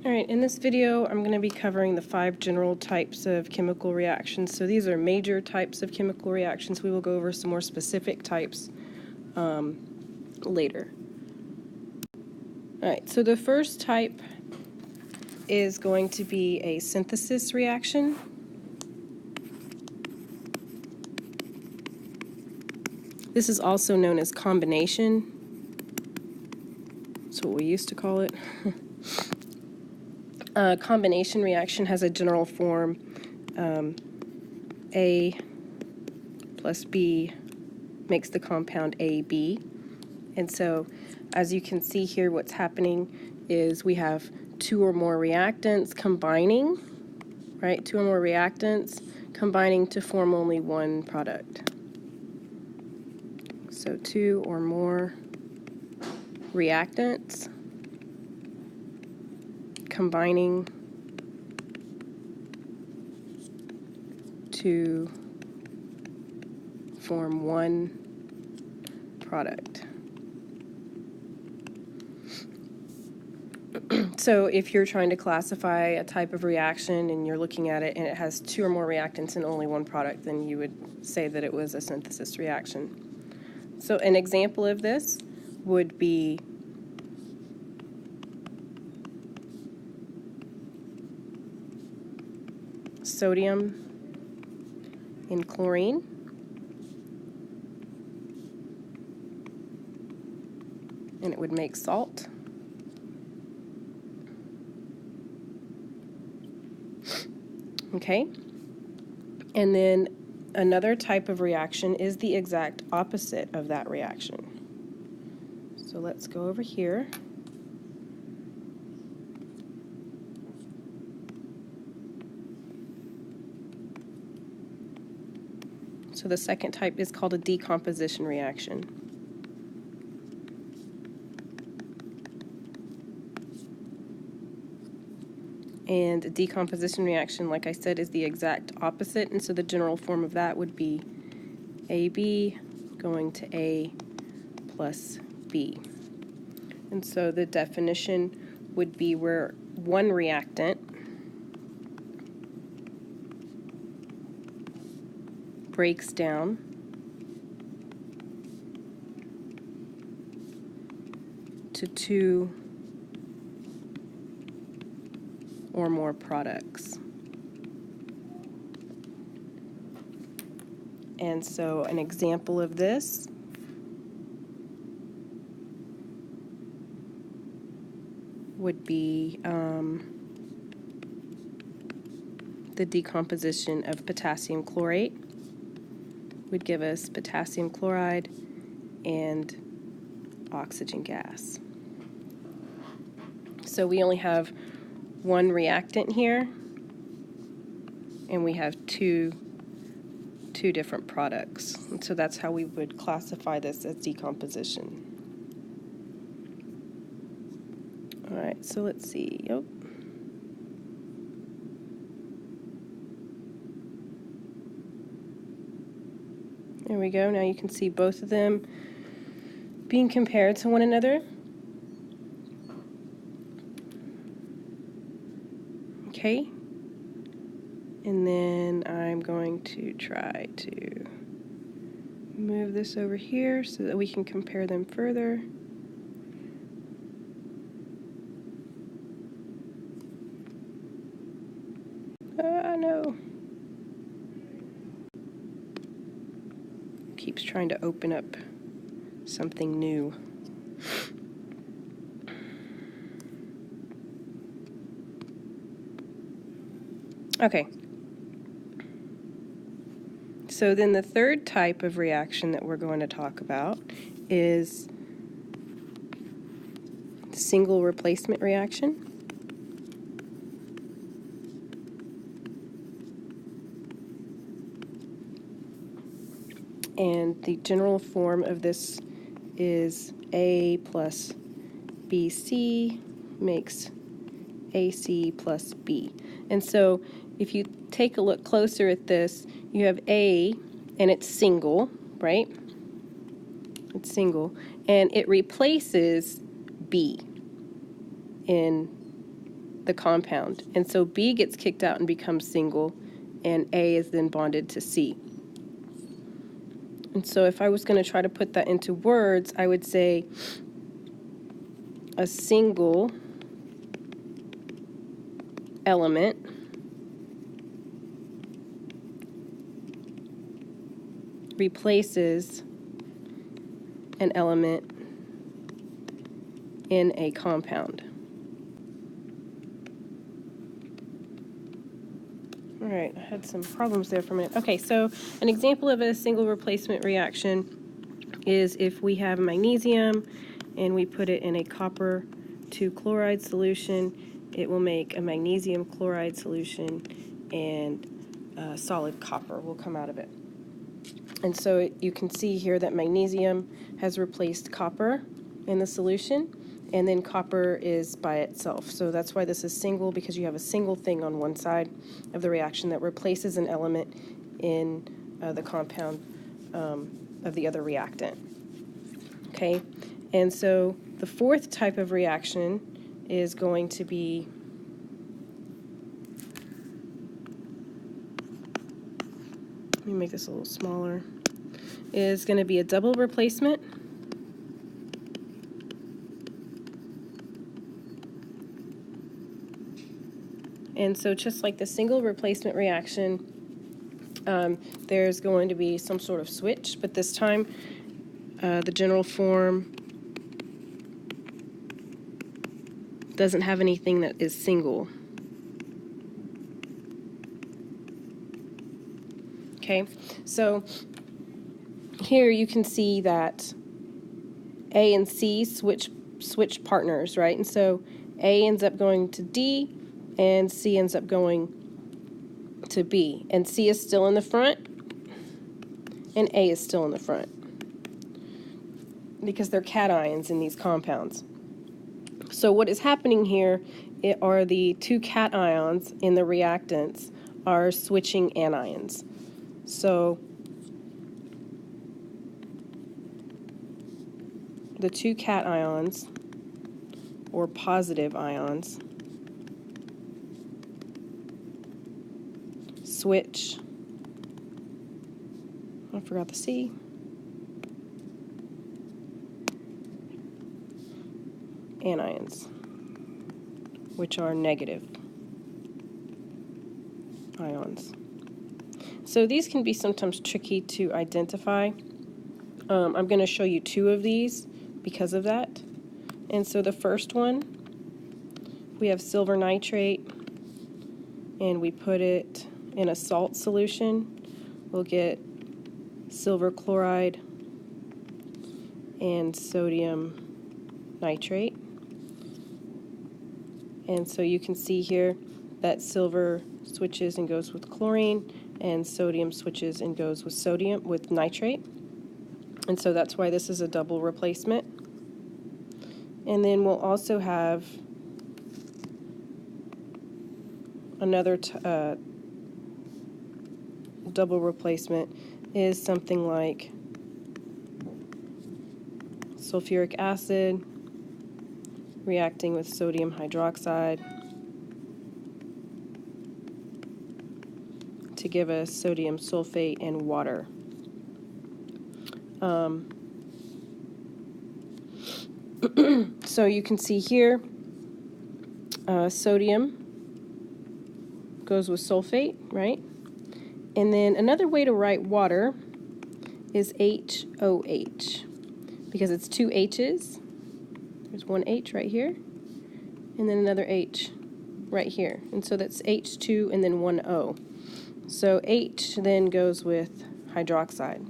Alright, in this video I'm going to be covering the 5 general types of chemical reactions. So these are major types of chemical reactions. We will go over some more specific types later. Alright, so the first type is going to be a synthesis reaction. This is also known as combination. That's what we used to call it. A combination reaction has a general form. A plus B makes the compound AB. And so, as you can see here, what's happening is we have 2 or more reactants combining, right? 2 or more reactants combining to form only one product. So 2 or more reactants combining to form one product. So if you're trying to classify a type of reaction and you're looking at it and it has 2 or more reactants and only one product, then you would say that it was a synthesis reaction. So an example of this would be sodium and chlorine. And it would make salt. Okay? And then another type of reaction is the exact opposite of that reaction. So let's go over here. So the second type is called a decomposition reaction. And a decomposition reaction, like I said, is the exact opposite, and so the general form of that would be AB going to A plus B. And so the definition would be where one reactant breaks down to 2 or more products. And so an example of this would be the decomposition of potassium chlorate. Would give us potassium chloride and oxygen gas. So we only have one reactant here, and we have two different products. And so that's how we would classify this as decomposition. All right, so let's see. Yep. There we go. Now you can see both of them being compared to one another. Okay. And then I'm going to try to move this over here so that we can compare them further. No. Keeps trying to open up something new. Okay. So then the third type of reaction that we're going to talk about is single replacement reaction. And the general form of this is A plus BC makes AC plus B. And so if you take a look closer at this, you have A, and it's single, right? It's single, and it replaces B in the compound. And so B gets kicked out and becomes single, and A is then bonded to C. And so if I was going to try to put that into words, I would say a single element replaces an element in a compound. All right, I had some problems there for a minute. Okay, so an example of a single replacement reaction is if we have magnesium and we put it in a copper 2 chloride solution, it will make a magnesium chloride solution, and solid copper will come out of it. And so you can see here that magnesium has replaced copper in the solution, and then copper is by itself. So that's why this is single, because you have a single thing on one side of the reaction that replaces an element in the compound of the other reactant. Okay, and so the fourth type of reaction is going to be let me make this a little smaller, is going to be a double replacement. And so just like the single replacement reaction, there's going to be some sort of switch, but this time the general form doesn't have anything that is single. Okay, so here you can see that A and C switch partners, right? And so A ends up going to D, and C ends up going to B. And C is still in the front, and A is still in the front, because they're cations in these compounds. So what is happening here are the two cations in the reactants are switching anions. So the two cations, or positive ions, switch, I forgot the C, anions, which are negative ions. So these can be sometimes tricky to identify. I'm going to show you two of these because of that. And so the first one, we have silver nitrate, and we put it in a salt solution. We'll get silver chloride and sodium nitrate. And so you can see here that silver switches and goes with chlorine, and sodium switches and goes with nitrate. And so that's why this is a double replacement. And then we'll also have another double replacement is something like sulfuric acid reacting with sodium hydroxide to give us sodium sulfate and water. So you can see here sodium goes with sulfate, right? And then another way to write water is HOH, because it's two H's. There's one H right here, and then another H right here. And so that's H2 and then one O. So H then goes with hydroxide.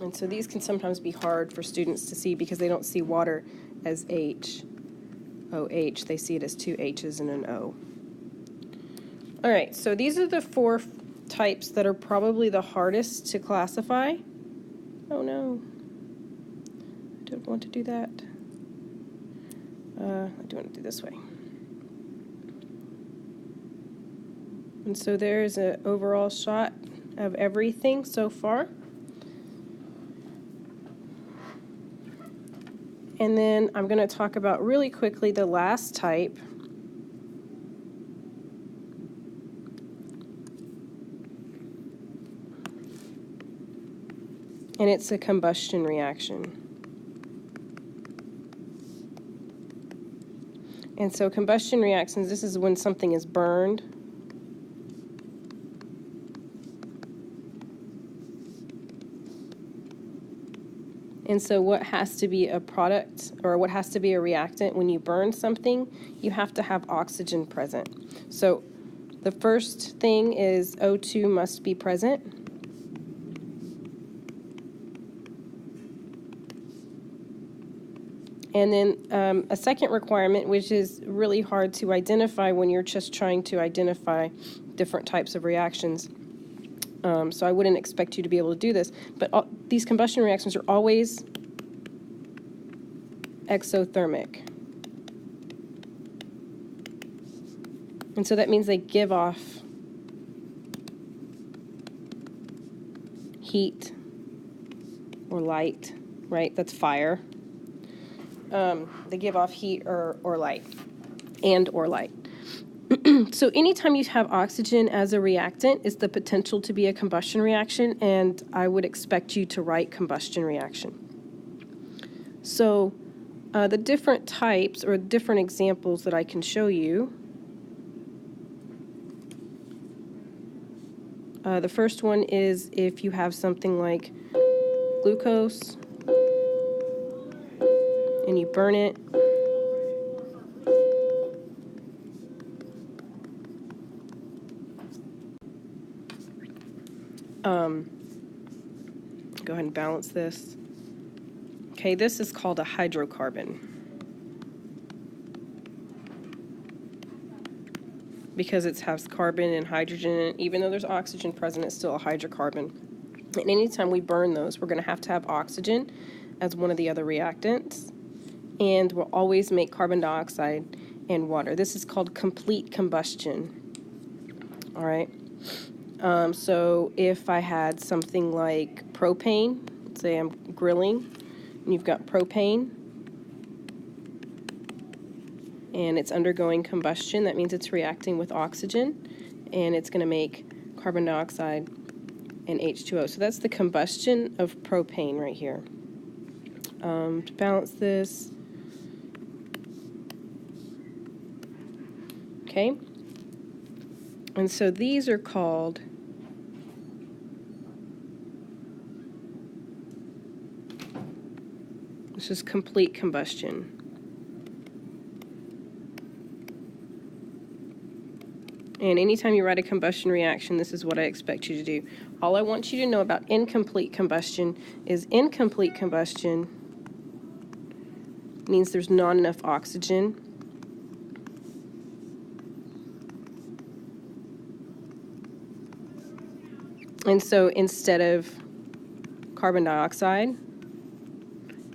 And so these can sometimes be hard for students to see because they don't see water as HOH. They see it as two H's and an O. All right, so these are the four types that are probably the hardest to classify. Oh no, I don't want to do that. I do want to do this way. And so there's an overall shot of everything so far. And then I'm going to talk about really quickly the last type, and it's a combustion reaction. And so combustion reactions, this is when something is burned. And so what has to be a product, or what has to be a reactant when you burn something, you have to have oxygen present. So the first thing is O2 must be present. And then a second requirement, which is really hard to identify when you're just trying to identify different types of reactions. So I wouldn't expect you to be able to do this, but these combustion reactions are always exothermic. And so that means they give off heat or light, right? That's fire. They give off heat or light, or light. So anytime you have oxygen as a reactant, is the potential to be a combustion reaction, and I would expect you to write combustion reaction. So the different types or different examples that I can show you. The first one is if you have something like glucose and you burn it. Go ahead and balance this. Okay, this is called a hydrocarbon because it has carbon and hydrogen in it. Even though there's oxygen present, it's still a hydrocarbon. And anytime we burn those, we're going to have oxygen as one of the other reactants, and we'll always make carbon dioxide and water. This is called complete combustion. All right. So if I had something like propane, let's say I'm grilling, and you've got propane, and it's undergoing combustion, that means it's reacting with oxygen, and it's going to make carbon dioxide and H2O. So that's the combustion of propane right here. To balance this, okay, and so these are called this is complete combustion. And anytime you write a combustion reaction, this is what I expect you to do. All I want you to know about incomplete combustion is incomplete combustion means there's not enough oxygen. And so instead of carbon dioxide,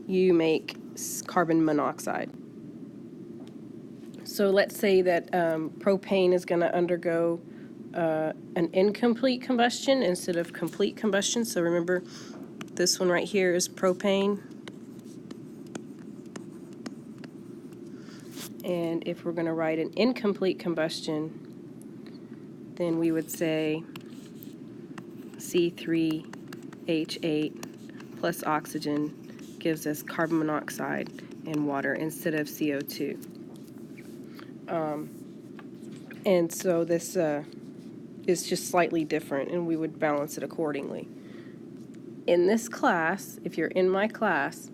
you make carbon monoxide. So let's say that propane is going to undergo an incomplete combustion instead of complete combustion. So remember, this one right here is propane. And if we're going to write an incomplete combustion, then we would say C3H8 plus oxygen gives us carbon monoxide and water instead of CO2. And so this is just slightly different, and we would balance it accordingly. In this class, if you're in my class,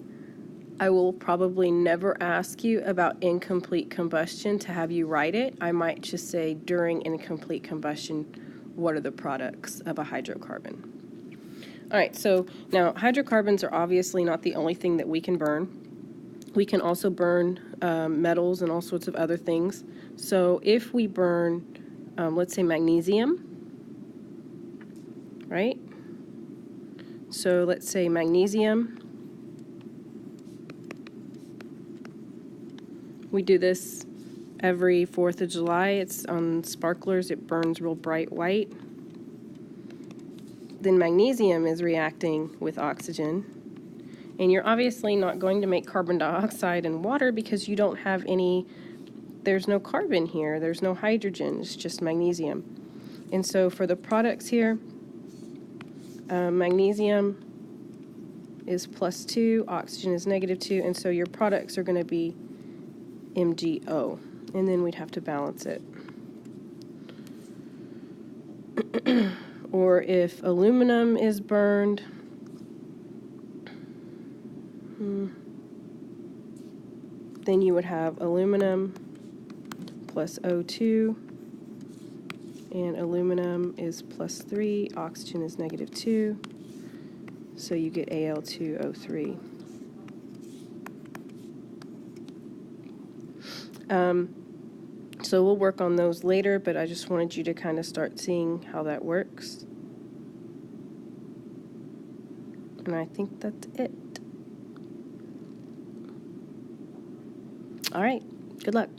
I will probably never ask you about incomplete combustion to have you write it. I might just say during incomplete combustion, what are the products of a hydrocarbon? All right, so now hydrocarbons are obviously not the only thing that we can burn. We can also burn metals and all sorts of other things. So if we burn, let's say magnesium, right? So let's say magnesium. We do this every 4th of July. It's on sparklers. It burns real bright white. Then magnesium is reacting with oxygen. And you're obviously not going to make carbon dioxide and water because you don't have any, there's no carbon here. There's no hydrogen. It's just magnesium. And so for the products here, magnesium is +2, oxygen is -2, and so your products are going to be MgO, and then we'd have to balance it. Or if aluminum is burned, then you would have aluminum plus O2, and aluminum is +3, oxygen is -2, so you get Al2O3. So we'll work on those later, but I just wanted you to kind of start seeing how that works. And I think that's it. All right, good luck.